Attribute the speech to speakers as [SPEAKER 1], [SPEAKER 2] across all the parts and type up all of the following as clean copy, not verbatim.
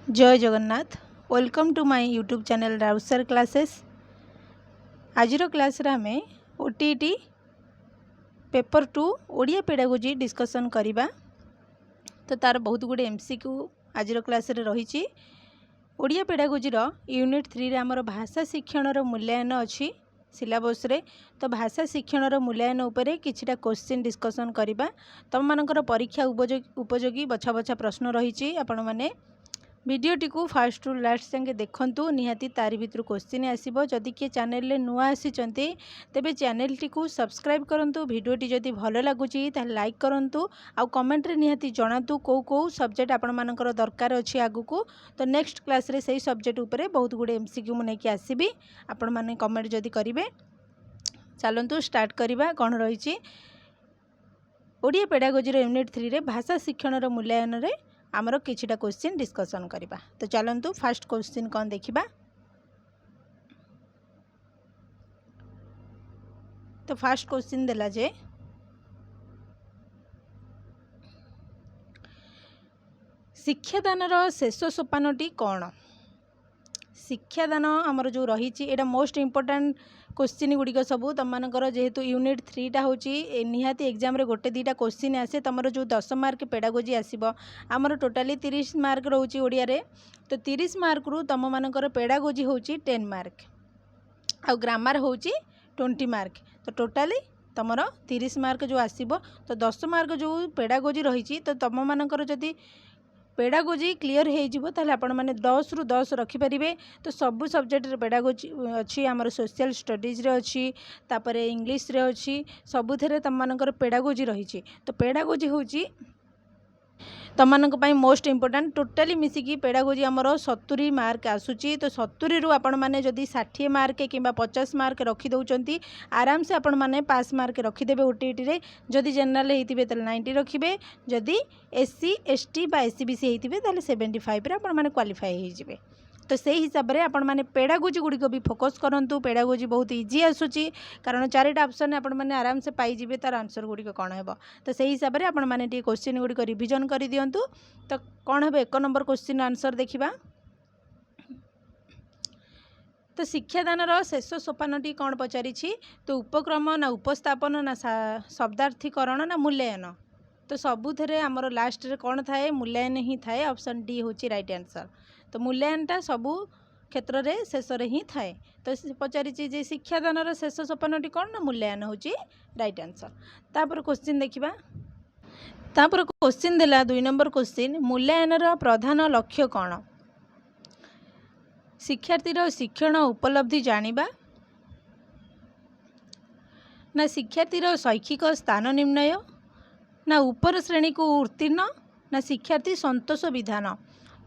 [SPEAKER 1] जय Jagannath. Welcome to my YouTube channel Rausar classes. आज class रे आमे OTT paper 2 Odia pedagogy discussion करिबा। तो तार बहुत गुडे एमसीक्यू आज क्लास रे रही। ओडिया पेडागोजी रो यूनिट 3 रे हमर भाषा शिक्षण रो मूल्यांकन अछि सिलेबस रे। तो भाषा शिक्षण रो मूल्यांकन उपरे किछिटा क्वेश्चन डिस्कशन करिबा। तम मानकर परीक्षा उपयोगी बछा बछा प्रश्न रही। आपण माने वीडियोटी को फास्ट टू लास्ट संगे देखंतु निहाती तारी भितर क्वेश्चन आसीबो। जदि के चैनल ले नुआ आसीचंती तेबे चैनल टी को सब्सक्राइब करंतु। वीडियोटी जदि भलो लागुची ता लाइक करंतु आ कमेंट रे निहाती जणातु को सब्जेक्ट आपण मानकर दरकार अछि आगु को। तो नेक्स्ट क्लास रे सही सब्जेक्ट उपरे बहुत गुडे एमसीक्यू मने के आसीबी। आपण माने कमेंट जदि करिवे चलंतु स्टार्ट करिबा। कोन रहिची ओडिया पेडागोजी रो यूनिट 3 रे भाषा शिक्षण रो मूल्यांकन रे आमर किछिटा क्वेश्चन डिस्कशन करिबा। तो चलंतु फर्स्ट क्वेश्चन कौन देखिबा। तो फर्स्ट क्वेश्चन देला जे शिक्षादान रो शेष सोपानटी कौन। शिक्षादान आमर जो रही एटा मोस्ट इम्पोर्टेंट क्वेश्चन गुड़िक सबू तुम मानकर जेहेतु यूनिट 3 टा होची निहाती एग्जाम रे गोटे दीटा क्वेश्चन आसे। तुमर जो 10 मार्क पेडागोजी आसीबो आमर टोटाली 30 मार्क रोची ओडिया रे। तो 30 मार्क रु तुम मानकर पेडागोजी होची 10 मार्क आ ग्रामर होची 20 मार्क। तो टोटाली तुमर 30 मार्क जो आसीबो तो 10 मार्क जो पेडागोजी रही। तो तुम मानकर जदि पेडागोजी क्लीयर हो ताले आपण माने 10 रु 10 रखी परिबे। तो सबु सब्जेक्ट रे पेडागोजी अछि हमर सोशल स्टडीज रे अछि तापरे इंग्लिश रे अछि सबुथरे तम मानकर पेडागोजी रही। तो पेडागोजी होची तम मानक पई मोस्ट इम्पोर्टेंट। टोटाली मिसिकी पेडागोजी हमर 70 मार्क आसुची। तो 70 रु आपण माने जदि 60 मार्क किंबा 50 मार्क रखी दउचंती आराम से आपण माने पास मार्क रखी देबे ओटीटी रे। जदि जनरल हेतिबे त 90 रखिबे, जदि एससी एसटी बा एससीबीसी हेतिबे त 75 रे आपण माने क्वालिफाई हे जिवे। तो से हिसाब रे आपण माने पेडागोजी गुडी को भी फोकस करंतु। पेडागोजी बहुत इजी आसुची कारण चारिटा ऑप्शन आपण माने आराम से पाई जिवे तार आंसर गुडी को कोन हेबो। तो से हिसाब रे आपण माने टी क्वेश्चन गुडी को रिवीजन करि दियंतु। तो कोन हेबो 1 नंबर क्वेश्चन आंसर देखिबा। तो शिक्षादान रो शेष सोपानटी कौन पचारि। तो उपक्रम ना उपस्थापन ना शब्दार्थीकरण ना मूल्यांकन। तो सबुथरे आमर लास्ट रे कौन थाए मूल्यांकन ही थाए। ऑप्शन डी होची राइट आंसर। तो मूल्यांकनटा सबु क्षेत्र रे शेष रे ही थाए। तो पचारि जे शिक्षादान रो शेष सोपानटी कौन ना मूल्यांकन होची राइट आंसर। तापर क्वेश्चन देखिबा। तापर क्वेश्चन देला 2 नंबर क्वेश्चन मूल्यांकन रो प्रधान लक्ष्य कौन। शिक्षार्थीर शिक्षण उपलब्धि जानिबा ना शिक्षार्थीर शैक्षिक स्थान निर्णय ना उपर श्रेणी को उत्तीर्ण ना शिक्षार्थी संतोष विधान।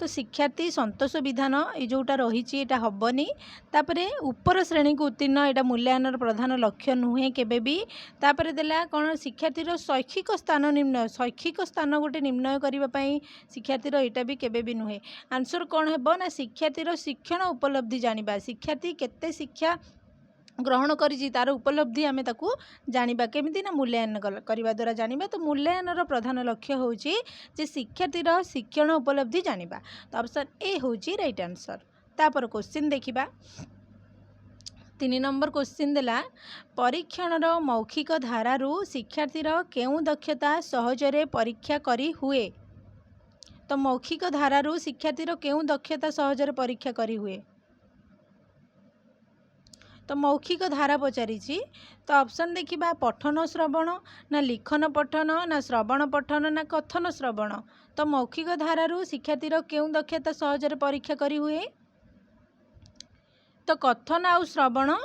[SPEAKER 1] तो शिक्षार्थी संतोष विधान ये जोटा रही हेबनी। तापरे उपर श्रेणी को उत्तीर्ण यहाँ मूल्यांकन प्रधान लक्ष्य नुहे केबे भी। तापरे देला कौन शिक्षार्थीर शैक्षिक स्थान निर्णय। शैक्षिक स्थान गोटे निर्णय करने शिक्षार्थीर यहाँ भी केबे भी नुहे। आंसर कौन हेबो ना शिक्षार्थीर शिक्षण उपलब्धि जानिबा। शिक्षार्थी केते शिक्षा ग्रहण करिछि तार उपलब्धि आमे ताकू जानिबा केमिति ना मूल्यांकन करबा द्वारा जानिबा। तो मूल्यांकन प्रधान लक्ष्य होची जे शिक्षार्थीर शिक्षण उपलब्धि जानिबा। तो ऑप्शन ए होची राइट आंसर। तापर क्वेश्चन देखिबा। 3 नंबर क्वेश्चन देला परीक्षण मौखिक धारारु शिक्षार्थीर केउ दक्षता सहजरे परीक्षा करी हुए। तो मौखिक धारारु शिक्षार्थीर केउ दक्षता सहजरे परीक्षा करी हुए। तो मौखिक धारा पचारि। तो ऑप्शन देखिबा पठन श्रवण ना लिखन पठन ना श्रवण पठन ना कथन श्रवण। तो मौखिक धारारु शिक्षार्थीर केउ दक्षता सहजरे परीक्षा करी हुए। तो कथन आउ श्रवण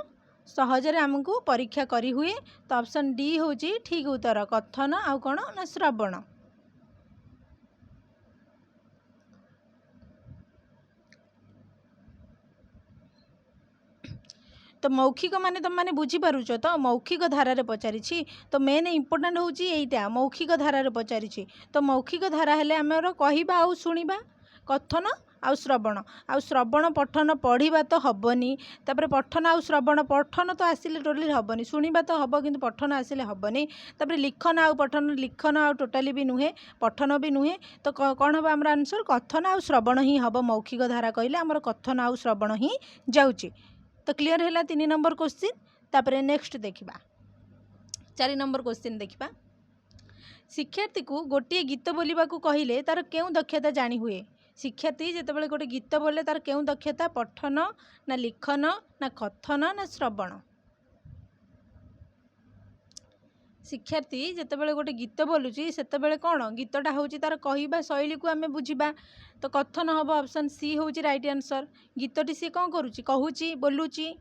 [SPEAKER 1] सहजरे आमको परीक्षा करी हुए। तो ऑप्शन डी होची ठीक उत्तर कथन आउ कोन ना श्रवण। तो मौखिक माने तुम माने बुझी पारुछ। तो मौखिक धारा रे पचारि। तो मेन इंपोर्टेंट होची एइटा मौखिक धारा रे पचारि। तो मौखिक धारा हेले हमर कहिबा आउ सुनिबा कथन आउ श्रवण पठन पढ़ा तो हेनी तापर पठन आउ श्रवण पठन तो आसिले टोटाली हेनी शुणा तो हम कि पठन आसिले हेनी तापर लिखन आउ पठन लिखन आउ टोटाली भी नुहे पठन भी नुहे तो कौन हम आमर आंसर कथन आउ श्रवण ही हम मौखिक धारा कहले आमर कथन आउ श्रवण ही जाउची। तो क्लियर है 3 नंबर क्वेश्चन। तापर नेक्स्ट देखा 4 नंबर क्वेश्चन देखा शिक्षार्थी को गोटे गीत बोलने को कहले तार क्यों दक्षता जानी हुए। शिक्षार्थी जितेबाला गोटे गीत बोले तार क्यों दक्षता पठन ना लिखन ना कथन ना श्रवण। शिक्षार्थी जितेबाला गोटे गीत बोलुची सेतेबेले कौन गीतटा होची तार कहवा शैली को आमे बुझिबा तो कथन हम ऑप्शन सी होची राइट आंसर। गीतटी सी कौन करूची कहूची बोलुची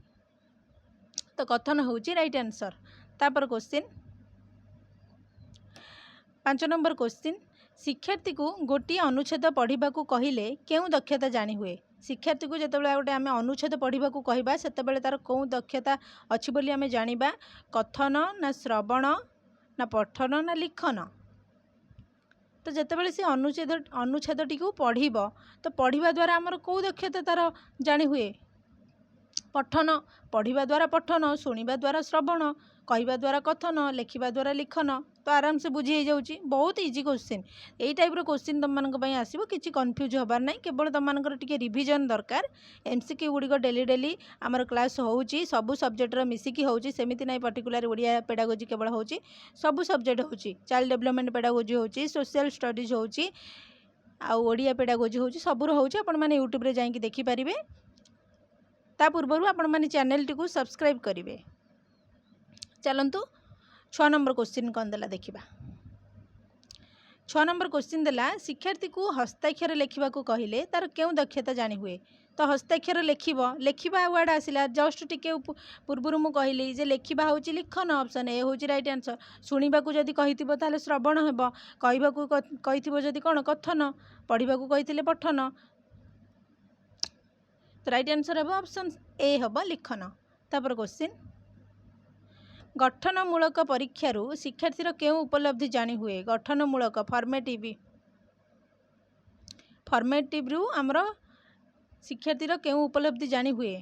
[SPEAKER 1] तो कथन होची राइट आंसर। तापर क्वेश्चन 5 नंबर क्वेश्चन शिक्षार्थी को गोटे अनुच्छेद पढ़ा को कहले क्यों दक्षता जानी हुए। शिक्षार्थी को जितेबाला गोटे आम अनुच्छेद पढ़ा को कहबा सेतेबेले तार कौन दक्षता अच्छी बोली आमे जानिबा कथन ना श्रवण ना पठन ना लिखन। तो जितेबाला सी अनुच्छेदटी को पढ़ब तो पढ़ा द्वारा आमर कौ दक्षता तार जानी हुए पठन पढ़ा द्वारा पठन शुणा द्वारा श्रवण कहवा द्वारा कथन लिखा द्वारा लिखन। तो आराम से बुझी जाऊँगी बहुत इजी क्वेश्चन यही टाइप क्वेश्चन तुम मानी आसो कि कन्फ्यूज हबार ना केवल तुम मानकर टिके रिविजन दरकार। एमसीक्यू गुड़िक डेली डेली आमर क्लास होची सबू सब्जेक्ट मिसिकी होची सेमिति ना पर्टिकुलर ओडिया पेडागोजी केवल होची सबू सब्जेक्ट होची चाइल्ड डेवलपमेंट पेडागोजी होची सोशल स्टडीज होची आउ ओडिया पेडागोजी होची सबूर होची आपण माने यूट्यूब रे जाइए देखिपारे। ता पूर्व आपण माने चैनल टी को सब्सक्राइब करेंगे। चलतु 6 नंबर क्वेश्चन कौन देला देखा 6 नंबर क्वेश्चन देला शिक्षार्थी को हस्ताक्षर लिखा को कहले तार क्यों दक्षता जानी हुए। तो हस्ताक्षर लिखा वर्ड आसला जस्ट टिके पूर्वर मु कहली जे लिखा हूँ लिखन ऑप्शन ए हूँ राइट आंसर। शुणा को जदि कही श्रवण हेब कहवा को कही जदि कौन कथन पढ़ा को कही पठन तो राइट आंसर हे ऑप्शन ए हम लिखन। तापर क्वेश्चन गठनमूलक परीक्षार शिक्षार्थीर क्यों उपलब्धि जानी हुए। गठनमूलक फॉर्मेटिव रु आमर शिक्षार्थीर क्यों उपलब्धि जानी हुए।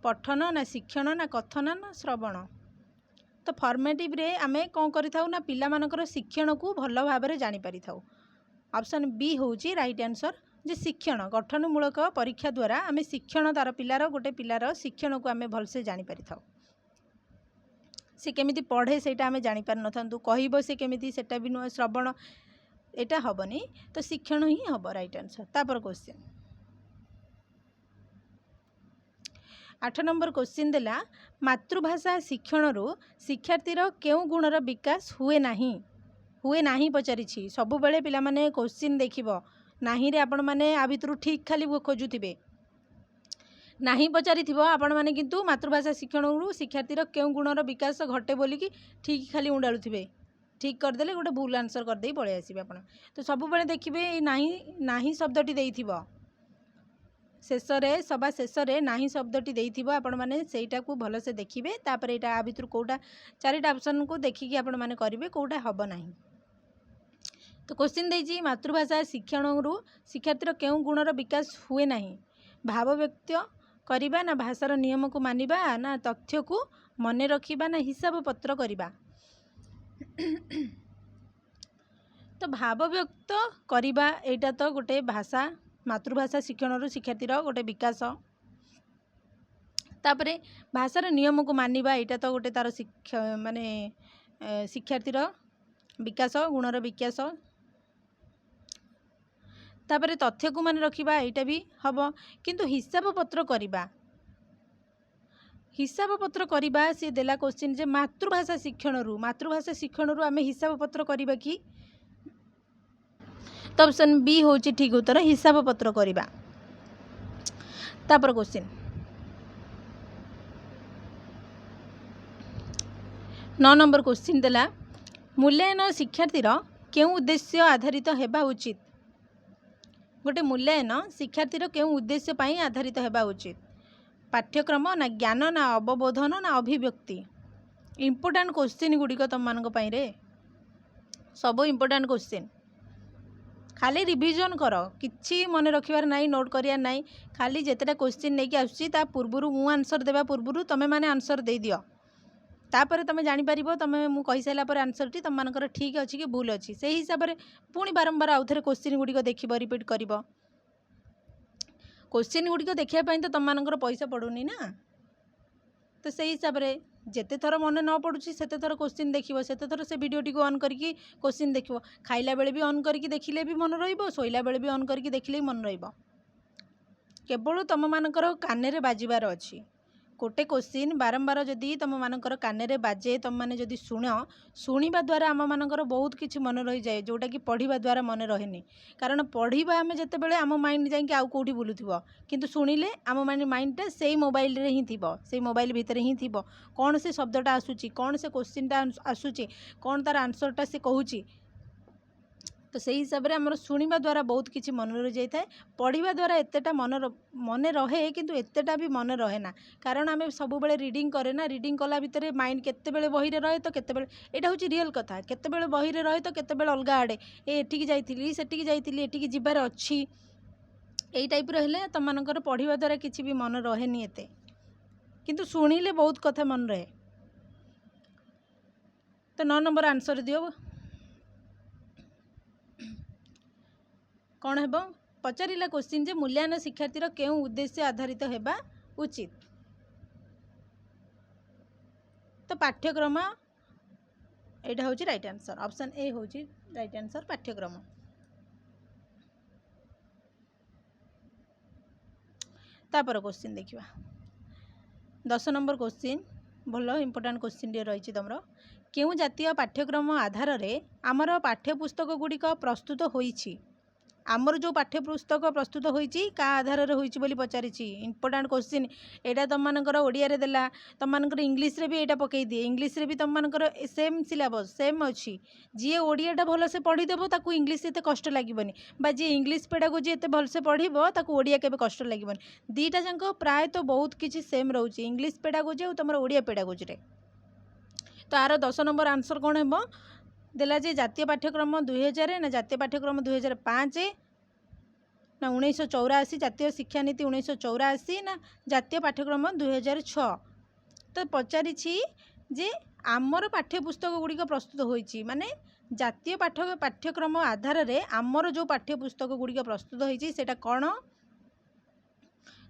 [SPEAKER 1] पठन ना शिक्षण ना कथन ना श्रवण। तो फॉर्मेटिव रे आमे कौन करिथाउ ना पिला मानकर शिक्षण को भल भाव में जानी पारि थाउ। ऑप्शन बी होची राइट आंसर जे शिक्षण गठनमूलक परीक्षा द्वारा आम शिक्षण तार पिलार गोटे पिलार शिक्षण को आम भलसे जानी पारि थाउ। से केमिति पढ़े सेटा आम जानी पारि नथांतु कहब से केमिति सेटा भी नुह श्रवण एटा हेबनी तो शिक्षण ही हम राइट आंसर। तापर क्वेश्चन 8 नंबर क्वेश्चन देला मातृभाषा शिक्षण शिक्षार्थीर क्यों गुणर विकास हुए नाही पचारि सबु बेले पिला माने क्वेश्चन देखिबो नाही रे आपण माने आ भितरु ठीक खाली खोजुथिबे नाही पचारि आपण माने किंतु मातृभाषा शिक्षण शिक्षार्थीर क्यों गुणर विकास घटे बोलिकी ठीक खाली उंडालुथिबे ठीक करदेले गोटे भूल आंसर करदे पळे आसीबे आपण। तो सबु बेले देखिबे नाही शब्दटी देइथिबो शेषरे सभा शेषरे नाही शब्दटी देइथिबो आपण माने सेटा को भल से देखिबे तापर एटा आ भितरु कोटा 4टा ऑप्शन को देखिकी आपण माने करिवे कोटा हबो नाही। तो क्वेश्चन देजी मातृभाषा शिक्षण शिक्षार्थीर क्यों गुणर विकास हुए नहीं। भाव व्यक्त करिबा ना भाषार नियम को मानिबा ना तथ्य को मने रखिबा ना हिसाब पत्र करिबा। तो भाव व्यक्त करिबा एटा तो गोटे भाषा मातृभाषा शिक्षण शिक्षार्थीर गोटे विकास। तापरे भाषार नियम को मानिबा एटा तो गोटे तार माने शिक्षार्थीर विकास गुणर विकास। तापरे तथ्य को माने रखिबा एटा भी हम किंतु हिसाब पत्र करिबा से देला क्वेश्चन जे मातृभाषा शिक्षण आम हिसाब पत्र करिबा कि। तो ऑप्शन बी होची ठीक उत्तर हिसाब पत्र करिबा। तापर क्वेश्चन 9 नंबर क्वेश्चन देला मूल्यांकन शिक्षार्थीर क्यों उद्देश्य आधारित हेबा उचित। गोटे मूल्यांकन शिक्षार्थीर क्यों उद्देश्य पाई आधारित हेबा उचित। पाठ्यक्रम ना ज्ञान ना अवबोधन ना अभिव्यक्ति। इंपोर्टेंट क्वेश्चन गुड़िक तुम मान रे सब इम्पोर्टाट क्वेश्चन खाली रिविजन कर किसी मन रखिबार नाई नोट करियार नाई खाली जितेटा क्वेश्चन नहीं आसूची ता पूर्वरु मु आंसर देवा पूर्वरु तमे माने आंसर दे दियो तापर तुम जापर तुम मुझे कही सारापर आंसर टी तुम मानकर ठीक अच्छी कि भूल अच्छी से हिसाब से पुणी बारंबार आउ थे क्वेश्चन गुड़िक देख रिपीट कर क्वेश्चन गुड़िक देखापी तो तुम मानकर पैसा पड़ूनी ना तो से हिसाब से जिते थर मन न पड़ुची सेते थर क्वेश्चन देखिए सेते थर से वीडियो टी ऑन करके क्वेश्चन देख खाइला बेले भी ऑन करके देखिले भी मन रहिबो शोइला बेले भी ऑन करके देखिले भी मन रहिबो केवल तुम मानकर कान बाजिबार अच्छी गोटे क्वेश्चन बारंबार जदि तुम मानकर कान बाजे तुम मैंने जदि शुणा द्वारा आम मानकर बहुत किसी मन रही जाए जोटा कि पढ़ा द्वारा मन रहे कारण पढ़ा आम जिते आम माइंड जाकि आउ कौटी बुलूब किंतु शुणिले आम माइंडटा से मोबाइल रे ही थी से मोबाइल भितर ही थी कौन से शब्दटा आसूची कौन से क्वेश्चनटा आसूची कौन तार आंसरटा से कहूँ तो से हिसाब से आम शुणा द्वारा बहुत किसी मन रही जाए पढ़ा द्वारा एतेटा मन रहे किंतु एतेटा भी मन रहे ना कारण आम सब रिडिंग करे ना रिडिंग कला भितर माइंड केतेबेले बही रहे तो केतेबेले एटा हूँ रियल कथा केतेबेले बही रहे तो केतेबेले अलग आड़े एटिकी जाइथिली सेटिकी जाइथिली एटिकी जिबार अच्छी एई टाइप हेले तुम मानकर पढ़ा द्वारा किसी भी मन रहे एते किंतु शुणिले बहुत कथा मन रहे तो 9 नंबर आंसर दियो कौन हेबो पचारिला क्वेश्चन जे मूल्यांकन शिक्षार्थीर केउ उद्देश्य आधारित हेबा उचित तो पाठ्यक्रम एटा होची राइट आंसर ऑप्शन ए होची राइट आंसर पाठ्यक्रम तापर क्वेश्चन देखिबा 10 नंबर क्वेश्चन भलो इंपोर्टेंट क्वेश्चन डी रही तुमरो केउ जातीय पाठ्यक्रम आधार रे आमर पाठ्यपुस्तक गुड़िक प्रस्तुत होईछि आमर जो पाठ्यपुस्तक प्रस्तुत होईछि का आधार रे होईछि बोली पचारि इंपोर्टेंट क्वेश्चन एटा तुम मानकर ओडिया रे देला तुम मानकर इंग्लिश रे भी एटा पकई दिए इंग्लिश रे भी तुम मानकर सेम सिलेबस सेम अच्छी जी ओडियाटा भल से पढ़ी देबो ताकू इंग्लिश एते कष्ट लागबनी बा जी इंग्लिश पेडागोजी एते भल से पढ़िबो ताकू ओडिया केबे कष्ट लागबनी दीटा जांक प्राय तो बहुत किछि सेम रहउछि इंग्लिश पेडागोजी और तुमर ओडिया पेडागोजी रे तो आर 10 नंबर आंसर कौन हेबो देला जे जातीय पाठ्यक्रम 2000 ना जातीय पाठ्यक्रम 2005 ना 1984 जातीय शिक्षा नीति 1984 ना जातीय पाठ्यक्रम 2006 तो पचारि जे आमर पाठ्यपुस्तक गुड़िक प्रस्तुत होईछि माने जातीय पाठ्यक्रम आधार रे आमर जो पाठ्यपुस्तक गुड़िक प्रस्तुत होईछि सेटा कौन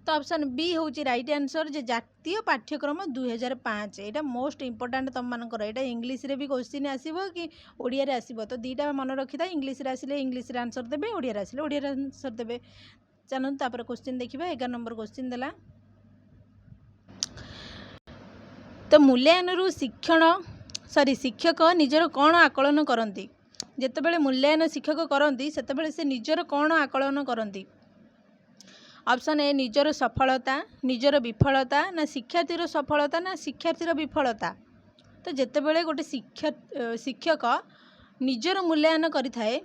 [SPEAKER 1] तो ऑप्शन बी होची राइट आंसर जे जातीय पाठ्यक्रम 2005 एटा मोस्ट इंपोर्टेंट तुम मानकर एटा इंग्लिश रे भी क्वेश्चन आसीबो कि ओडिया रे आसीबो तो दीटा मन रखिता इंग्लिश रे आसिले इंग्लिश रे आंसर देबे ओडिया रे आसिले ओडिया रे आंसर देबे चलन तापर क्वेश्चन देखिबा 11 नंबर क्वेश्चन देला तो मूल्यांकन रु शिक्षक निजर कौन आकलन करती जितेबाला मूल्यांकन शिक्षक करती सेतेबाला से निजर कौन आकलन करती ऑप्शन ए निजर सफलता निजर विफलता ना शिक्षार्थीर सफलता ना शिक्षार्थीर विफलता तो जितेबाला गोटे शिक्षक निजर मूल्यांकन करिथाए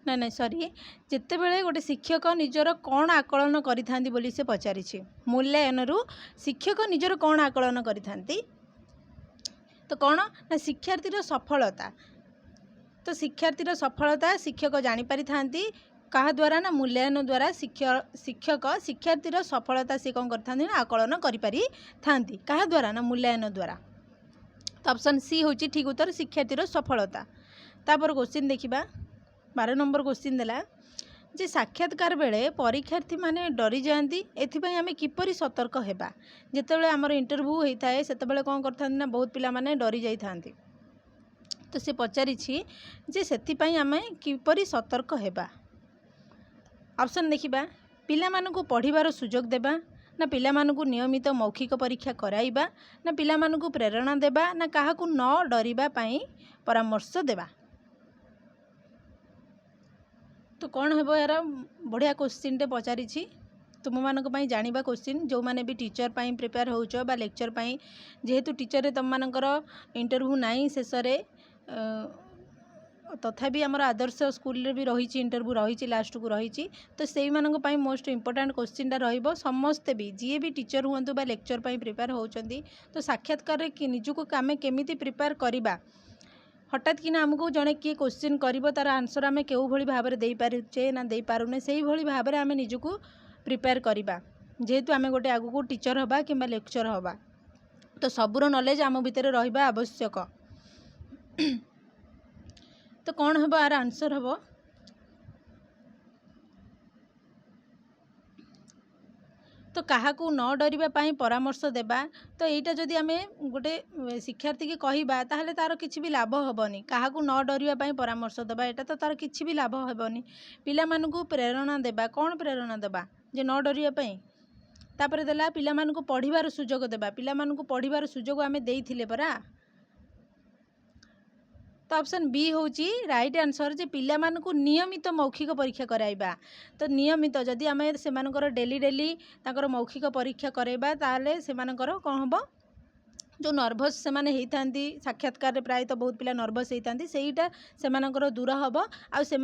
[SPEAKER 1] ना ना सॉरी जितेबाला गोटे शिक्षक निजर कौन आकलन करिथांती बोली से पचारिछि मूल्यांकन रु शिक्षक निजर कौन आकलन करिथांती तो कौन ना शिक्षार्थीर सफलता तो शिक्षार्थीर सफलता शिक्षक जानी पारि थांती कहा द्वारा ना मूल्यांकन द्वारा शिक्षक शिक्षार्थीर सफलता से कौन करथांती ना आकलन करि पारि थांती कहा द्वारा ना मूल्यांकन द्वारा तो ऑप्शन सी होची ठीक उत्तर शिक्षार्थीर सफलता तापर क्वेश्चन देखिबा 12 नंबर क्वेश्चन देला जे साक्षात्कार बेले परीक्षार्थी माने डरी जाती एथिपाई आमे किपरि सतर्क हेबा जेतेबेले हमर इंटरव्यू होता है सेतेबेले कौन करथांती ना बहुत पिला माने डरी जाई थांती तो से पचारिछि जे सेथिपाई आमे किपरि सतर्क हेबा ऑप्शन देखिबा पिला मानकु पढ़िबार सुजोग देबा ना पिला मानकु नियमित मौखिक परीक्षा कराइबा ना पिला मानकु प्रेरणा देबा ना काहाकु न डरिबा पई परामर्श देबा तो कौन हेबो यार बढ़िया क्वेश्चन टे पचारिछि तुम मानक पई जानिबा क्वेश्चन जो माने भी टीचर पई प्रिपेयर होउछो बा लेक्चर पई जेहेतु टीचर रे तुम मानकर इंटरव्यू नाही शेष रे तथापि आमर आदर्श स्कूल भी रही इंटरव्यू रही लास्ट को रही तो से मोस्ट इंपोर्टेंट क्वेश्चन टा समस्ते भी जी भी टीचर हूँ बा लेक्चर प्रिपेयर होती तो साक्षात्कार निजुक आम केमी प्रिपेयर करवा हठात कि आमको जड़े किए क्वेश्चन कर तार आंसर आम क्यों भाई भाव में दे पारे ना दे पारुने से भाई भाव में आम निजुक प्रिपेयर करवा जेहेतु आम गोटे आगू टीचर हवा कि लेक्चर हवा तो सबूर नॉलेज आम भितर रहा आवश्यक। तो कौन हम यार आंसर हम तो क्या न डरवाई परामर्श देवा तो यहाँ जदि आम गोटे शिक्षार्थी की कहवा ताहले तार किसी भी लाभ हेनी क्या न डरवाई परामर्श देवा यहाँ तो तार किसी भी लाभ हेनी पिला मानू प्रेरणा देवा कौन प्रेरणा देवा जे न डरवाई तापर देला पिला मानू पढ़िबार सुजोग देवा पिला मानू पढ़िबार सुजोग आम देइथिले परा तो ऑप्शन बी होची राइट आंसर जे पिला मानू नियमित मौखिक परीक्षा कराइबा तो नियमित जदि आम से डेली डेली ताकर मौखिक परीक्षा कराइबा ताले सेमानकर कौन हम जो नर्भस से माने होती साक्षात्कार प्राय तो बहुत पिला नर्भस होती सेटा से दूर हम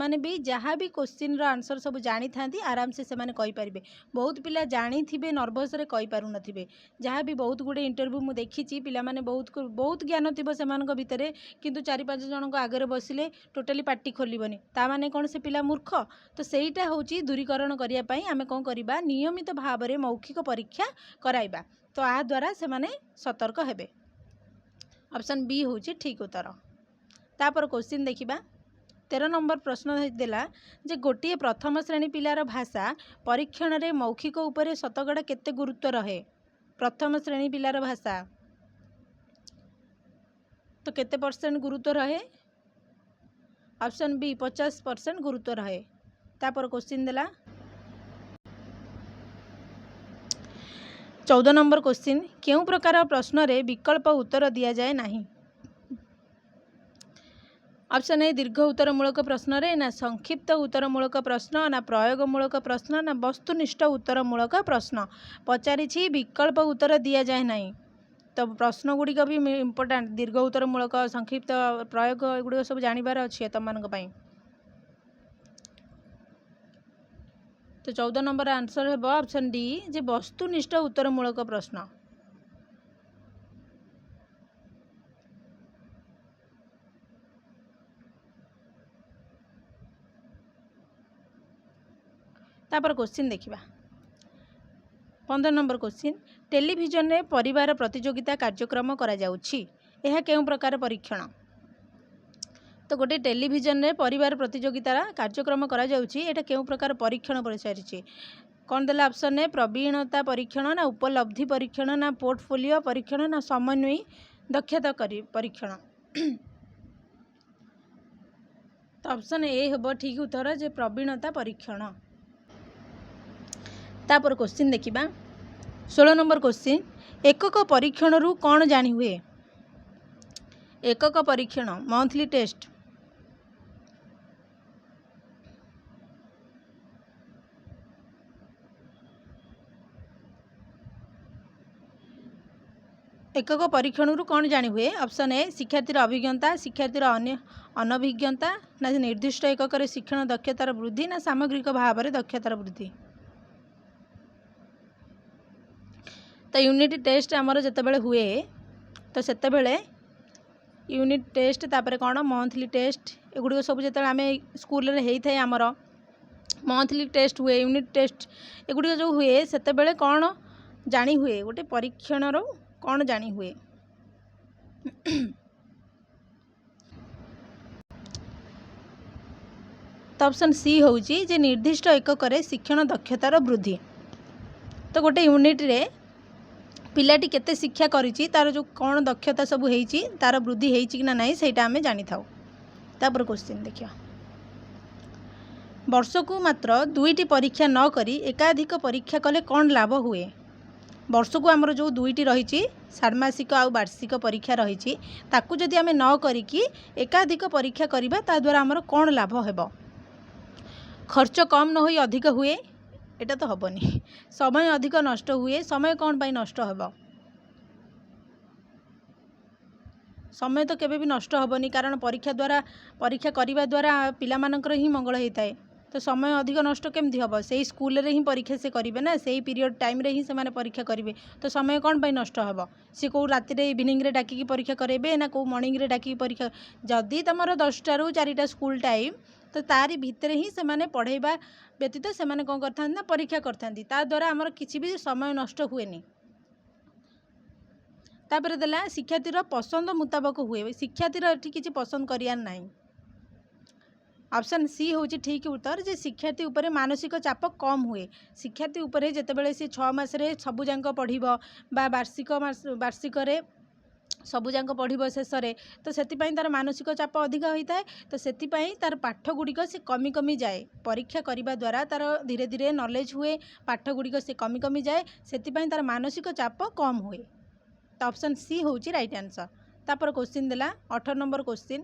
[SPEAKER 1] आने भी जहाँ भी क्वेश्चन आंसर सब जानी था आराम से माने कहींपारे बहुत पिला जानी थे नर्भस रे कही पारु नथिबे जहाँ भी बहुत गुड़े इंटरव्यू मुझे देखी पिला माने बहुत ज्ञान थी से भितर किंतु 4-5 जन आगे बसिले टोटाली पार्टी खोलबनी ता माने कौन से पिला मूर्ख तो सेटा हूँ दूरीकरण करने आम कौन करवा नियमित भाव में मौखिक परीक्षा कराइबा तो आ द्वारा से माने सतर्क हेबे। ऑप्शन बी हूँ ठीक उत्तर। तापर क्वेश्चन देखिबा 13 नंबर प्रश्न देला जे गोटे प्रथम श्रेणी पिलार भाषा परीक्षण रे मौखिक उपरे शतकड़ा केते गुरुत्व रहे प्रथम श्रेणी पिलार भाषा तो केते परसेंट गुरुत्व रहे ऑप्शन बी 50% गुरुत्व रहे। तापर क्वेश्चन देला 14 नंबर क्वेश्चन क्यों प्रकार प्रश्न रे विकल्प उत्तर दिया जाए नहीं ऑप्शन ए दीर्घ उत्तरमूलक प्रश्न रे ना संक्षिप्त उत्तरमूलक प्रश्न ना प्रयोगमूलक प्रश्न ना वस्तुनिष्ठ उत्तरमूलक प्रश्न पचारि विकल्प उत्तर दिया जाए नहीं तो प्रश्न गुड़िक भी इम्पोर्टाट दीर्घ उत्तरमूलक संक्षिप्त प्रयोग एगुड़ सब जानवर अच्छे तुम मानी तो 14 नंबर आंसर है ऑप्शन डी जे वस्तुनिष्ठ उत्तरमूलक प्रश्न। तापर क्वेश्चन देखिबा 15 नंबर क्वेश्चन टेलीविजन रे परिवार प्रतियोगिता कार्यक्रम करा जाउछि एहा केउ प्रकार परीक्षण तो गोटे टेलीविजन रे परिवार प्रतियोगिता कार्यक्रम करा जाउछि एटा केउ प्रकार परीक्षण पचारिछि कौन देला ऑप्शन ए प्रवीणता परीक्षण ना उपलब्धि परीक्षण ना पोर्टफोलियो परीक्षण ना समन्वयी दक्षता परीक्षण तो ऑप्शन ए हेबो ठीक उत्तर जे प्रवीणता परीक्षण। तापर क्वेश्चन देखिबा 16 नंबर क्वेश्चन एकक परीक्षण रु कौन जानी हुए एकक परीक्षण मंथली टेस्ट एकक परीक्षण रु कौन जानी हुए ऑप्शन ए शिक्षार्थी अभिज्ञता शिक्षार्थी अनभिज्ञता ना निर्दिष्ट एकक शिक्षण दक्षतार वृद्धि ना सामग्रिक भाव में दक्षतार वृद्धि तो यूनिट टेस्ट आमर जितेबाला हुए तो सेतेबेले यूनिट टेस्ट तापर कौन मंथली टेस्ट एगुड़ सब जो आम स्कूल होता है आमर मंथली टेस्ट हुए यूनिट टेस्ट एगुड़ जो हुए सेतेबेले कौन जानी हुए गोटे परीक्षण रो कौन जानी हुए तो ऑप्शन सी हूँ जे निर्दिष्ट एकक शिक्षण दक्षतार वृद्धि तो गोटे यूनिट रे पिलाटी केते शिक्षा करिछि तार जो कौन दक्षता सब होइछि तार वृद्धि होइछि कि ना नहीं सेटा आमे जानि थाउ। तापर क्वेश्चन देखिया वर्ष को मात्र 2टी परीक्षा न करी एकाधिक परीक्षा कले कौन लाभ हुए वर्ष को आमर जो 2टी रही षाण्मासिक आ वार्षिक परीक्षा रही ताकू जदि आमे न करिकी एकाधिक परीक्षा करिबा ता द्वारा आमर कौन लाभ हेबो खर्च कम न होई अधिक हुए एटा तो हेबनी समय अधिक नष्ट हुए समय कौन पाई नष्ट हेबो समय तो केबे भी नष्ट हेनी कारण परीक्षा करने द्वारा पिलामानंकर ही मंगल होता है। तो समय अधिक नष्ट केमती हम से स्कूल रे ही परीक्षा से करेंगे ना से पीरियड टाइम रे ही से परीक्षा करेंगे तो समय कौन पर नष्ट हम सी कौ राति इवनिंग रे डाकिकी परीक्षा करेंगे ना कौ मॉर्निंग रे डाकिकी परीक्षा जदि तुम 10टा ରୁ 4ଟା स्कूल टाइम तो तारी भितर ही से पढ़ेबा व्यतीत से कौन करता ना परीक्षा करता द्वारा आमर किसी भी समय नष्ट हुए। तापर देला शिक्षार्थीर पसंद मुताबक हुए शिक्षार्थीर एठी किसी पसंद करियार नाही। ऑप्शन सी हूँ ठीक उत्तर जे शिक्षार्थी उपरे मानसिक चाप कम हुए शिक्षार्थी उपरे जेतेबेले सी 6 मासरे सबुजाक पढ़िबो बा वार्षिक सबुजाक पढ़िबो शेष रे तो सेतिपई तार मानसिक चाप अधिक होता है। तो सेतिपई तार पाठ गुड़िक से कमी कमी जाए परीक्षा करने द्वारा तार धीरे धीरे नॉलेज हुए पाठ गुड़िक से कमी कमी जाए सेतिपई तार मानसिक चाप कम हुए। तो ऑप्शन सी हूँ राइट आंसर। तापर क्वेश्चन देला 18 नंबर क्वेश्चन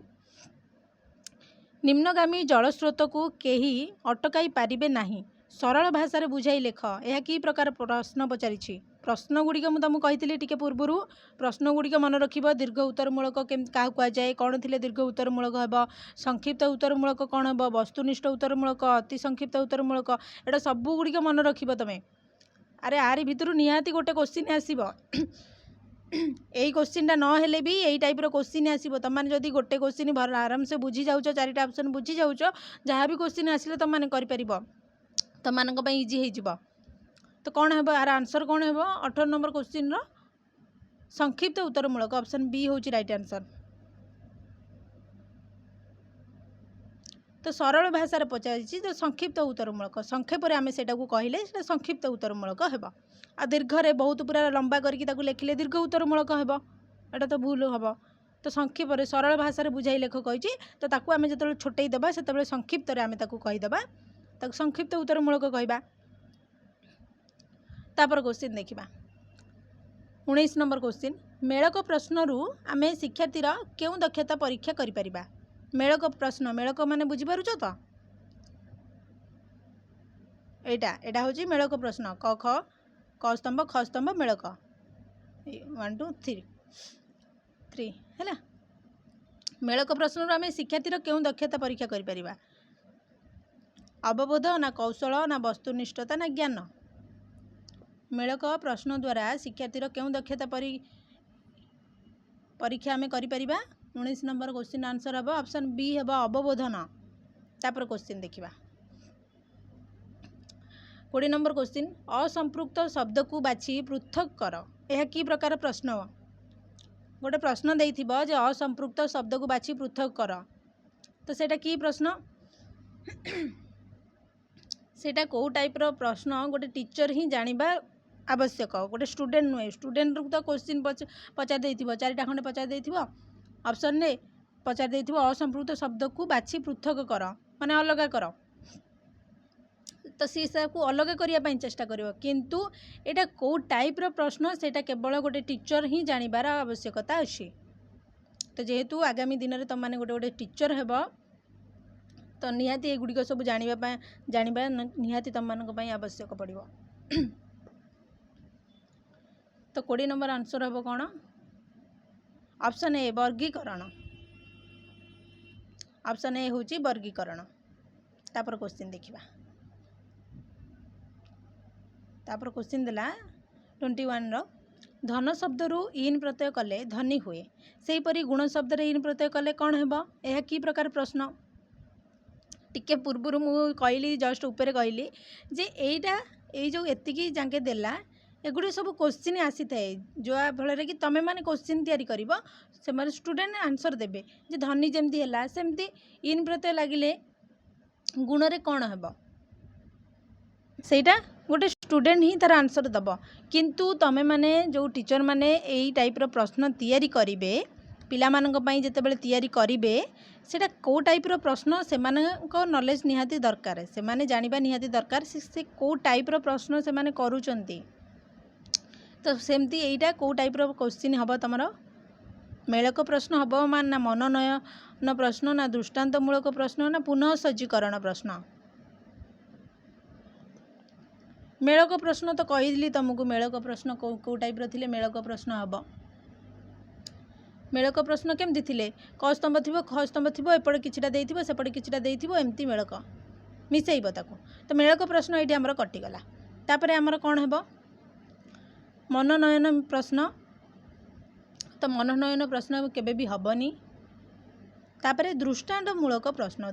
[SPEAKER 1] निम्नगामी जलस्रोत को केही अटकाई पारिबे नाही सरल भाषा रे बुझाई लेख यह कि प्रकार प्रश्न पचारि प्रश्न गुड़िक मुझे तुमको कही टी पूर्वर प्रश्न गुड़िक मन रख दीर्घ उत्तरमूलक क्या कहुए कौन थे दीर्घ उत्तरमूलक हे संक्षिप्त उत्तरमूलक कौन हे वस्तुनिष्ठ उत्तरमूलक अति संक्षिप्त उत्तरमूलक एटा सबू गुड़िक मन रख तुम अरे आरी भितर निहाती गोटे क्वेश्चन आसब यही क्वेश्चन ना हेले भी यही टाइप क्वेश्चन आसो तुम मैंने जब गोटे क्वेश्चन आराम से बुझी जाऊँ 4टा ऑप्शन बुझी जाऊँ जहाँ भी क्वेश्चन आसिले तुम मैंने कर तुम इजी हो तो कौन है यार आंसर कौन है 18 नंबर क्वेश्चन संक्षिप्त उत्तरमूलक ऑप्शन बी हूँ राइट आंसर। तो सरल भाषा पचारि तो संक्षिप्त उत्तरमूलक संक्षेप आम से कहले संक्षिप्त उत्तरमूलक हे आ दीर्घ बहुत पूरा लंबा करके लिखिले दीर्घ उत्तरमूलक हे एटा तो भूल हम तो संक्षेप सरल भाषा बुझाई लेख कही तो आम जो छोटे देवा से संक्षिप्त आम कहीदेवा संक्षिप्त उत्तरमूलक कहवा। तापर क्वेश्चन देखा 19 नंबर क्वेश्चन मेलक प्रश्न रु आम शिक्षार्थीर क्यों दक्षता परीक्षा करिपरिबा मेलक प्रश्न मेलक माने बुझीपारुछ तो एटा हूँ मेलक प्रश्न क ख क स्तंभ ख स्तंभ मेलक 1 2 3 है मेलक प्रश्न आम शिक्षार्थीर क्यों दक्षता परीक्षा करिपरिबा अवबोध ना कौशल ना वस्तुनिष्ठता ना ज्ञान मेलक प्रश्न द्वारा शिक्षार्थीर क्यों दक्षता परीक्षा आम करिपरिबा 19 नंबर क्वेश्चन आंसर हम ऑप्शन बी हम अवबोधन। तापर क्वेश्चन देखा 20 नंबर क्वेश्चन असंपृक्त शब्द को बाछि पृथक कर यह कि प्रकार प्रश्न गोटे प्रश्न देइथिबो जे असंपृक्त शब्द को बाछि पृथक कर तो सेटा कि प्रश्न सेटा कौ टाइप रो प्रश्न गोटे टीचर ही जानिबा आवश्यक गोटे स्टूडेंट नुहे स्टूडेंट तो क्वेश्चन पचार देइथिबो 4टा खंडे पचार देइथिबो ऑप्शन ने पचार देइथिबो असंपृक्त शब्द को बाछि पृथक कर माने अलग कर तो सी को अलग करने चेष्टा करिवो किंतु एटा कौ टाइप रो प्रश्न सेटा केवल गोटे टीचर ही जानिबार आवश्यकता अछि। तो जेहेतु आगामी दिन में तुम मैंने गोटे गोटे टीचर हेब तो निहाती एगुड़िक सब जानिबा निहाती तुम मानक आवश्यक पड़ो। तो 20 नंबर आंसर हम कौन ऑप्शन ए वर्गीकरण ऑप्शन ए हूँ वर्गीकरण। तापर क्वेश्चन देखा तापर क्वेश्चन देला 21 रो धन शब्द रु इन प्रत्यय कले धनी हुए सेहीपरि गुण शब्द रे इन प्रत्यय कले कौन हेबो यह कि प्रकार प्रश्न टिके पूर्वर मु कहली जस्ट ऊपर कहली जे एटा ए जो एतिकी जाके देला एगुड़ी सब क्वेश्चन आसी थाए जो फल कि तुम मैंने क्वेश्चन तैयारी करिवो से माने स्टूडेंट आंसर देबे जे धनी जेमती हैला सेमती इन प्रत्यय लागिले गुण रे कौन हेबो सेटा गोटे स्टूडेंट ही तार आंसर दब किंतु तमें माने जो टीचर माने यही टाइप रो प्रश्न तैयारी करिवे पिला मानक पई जेतेबेले तैयारी करिवे सेटा को टाइप रो प्रश्न से मानक नॉलेज निहाती दरकार से माने जानिबा निहाती दरकार से को टाइप रो प्रश्न से माने करूचंती। तो सेमती एटा को टाइप रो क्वेश्चन हबो तमरो मेलक प्रश्न हबो मान ना मनोनयन प्रश्न ना दृष्टांतमूलक प्रश्न ना पुनः सज्जीकरण प्रश्न मेलक प्रश्न तो कहीली तुमको मेलक प्रश्न को टाइप रो थिले मेलक प्रश्न हम मेलक प्रश्न केमती थिले क स्तंभ थी ख स्तंभ थी एपटे किछिटा देइथिबो सेपटे किछिटा देइथिबो एमती मेलक मिसेइब ताको तो मेलक प्रश्न ये आमर कटिगला तापर आमर कौन हेबो मनोनयन प्रश्न तो मनोनयन प्रश्न केबे भी हबनी तापर दृष्टांतमूलक प्रश्न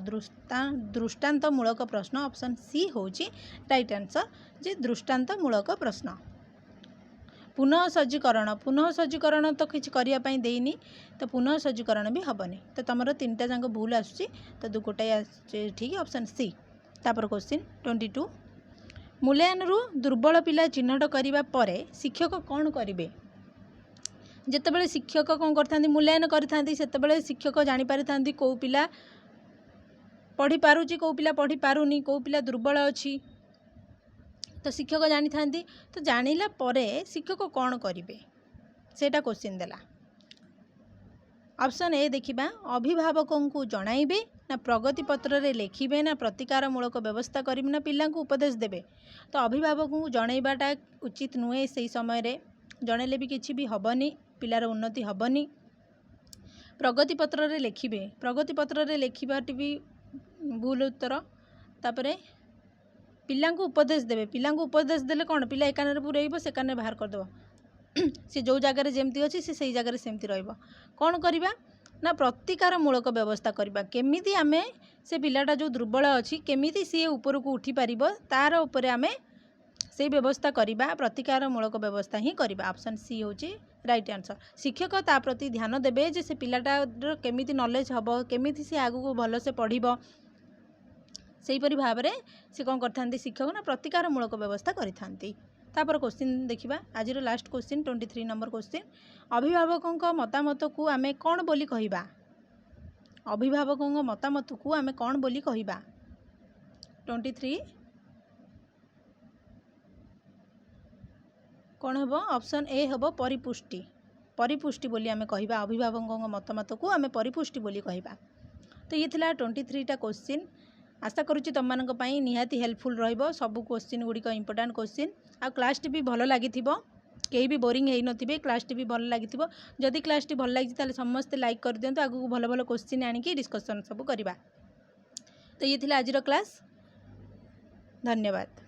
[SPEAKER 1] दृष्टांतमूलक प्रश्न ऑप्शन सी होची राइट आंसर जे दृष्टांतमूलक प्रश्न पुनः सज्जीकरण तो किसी करने देनी तो पुनः सज्जीकरण भी हेनी तो तुम तीनटा जाक भूल आसूँ तो गोटाए ठीक ऑप्शन सी तापर क्वेश्चन 22 मूल्यांकन दुर्बल पिला चिन्हट करने पर शिक्षक कौन करेंगे जितेबाला शिक्षक कौन करते मूल्यांकन करते शिक्षक जानीपारि था कौ पिला पढ़ी पारुची कौ पिला पढ़ी पारुनी कौ पिला दुर्बल अच्छी तो शिक्षक जानी था तो जानिला परे शिक्षक कौन करेंगे सेटा क्वेश्चन देला ऑप्शन ए देखिबा अभिभावकों को जणाइबे ना प्रगति पत्र रे लिखिबे ना प्रतिकारमूलक व्यवस्था करिबे ना पिला को उपदेश देबे तो अभिभावकों को जणाइबाटा उचित नुहे से समय रे जणेले भी किछि भी हबनी पिलार उन्नति हबनी प्रगति पत्र रे लिखिबे प्रगति पत्र रे लिखिबाटी भी भूल उत्तर तापरे पिला को उपदेश देबे पिला को उपदेश देले कौन पिला एकान पुरेब से कान बाहर करदेव सी जो जगार जमती अच्छी से जगार सेमती रहिबो कौन करवा ना प्रतिकारमूलक व्यवस्था करवा केमिति आमे से पिलाटा जो दुर्बल अच्छी केमिति सी ऊपर को उठी पारिबो तार उपरे आमे से व्यवस्था करवा प्रतिकारमूलक व्यवस्था ही करवा ऑप्शन सी होची राइट आंसर शिक्षक ता प्रति ध्यान देबे जे से पिलाटार केमिति नॉलेज हबो केमिति से आगु को भल से पढ़िबो सेहीपरि भाव में से कौन करते शिक्षक ना प्रतिकारमूलक व्यवस्था करिथांती तापर क्वेश्चन देखिबा आज लास्ट क्वेश्चन 23 नंबर क्वेश्चन अभिभावकों मतामत को आमे कौन बोली कहिबा अभिभावकों मतामत को आमे कौन बोली कहिबा 23 कौन हेबो ऑप्शन ए हेबो परिपुष्टि बोली आमे कहिबा अभिभावकों मतामत को आमे परिपुष्टि बोली कहिबा तो ये थिला 23 टा क्वेश्चन आशा करुच्ची तुम मानक पई निहाती हेल्पफुल रहिबो सब क्वेश्चन गुड़िक इंपोर्टेंट क्वेश्चन आ क्लास टी भी भल लगी कहीं भी बोरिंग है नथिबे क्लास टी भी भल लगी जदि क्लास टी भल लगी ताले समस्त लाइक कर दियंतु आगु भल भल क्वेश्चन आनिकी डिस्कशन सब करवा तो ये थिला आजिर क्लास धन्यवाद।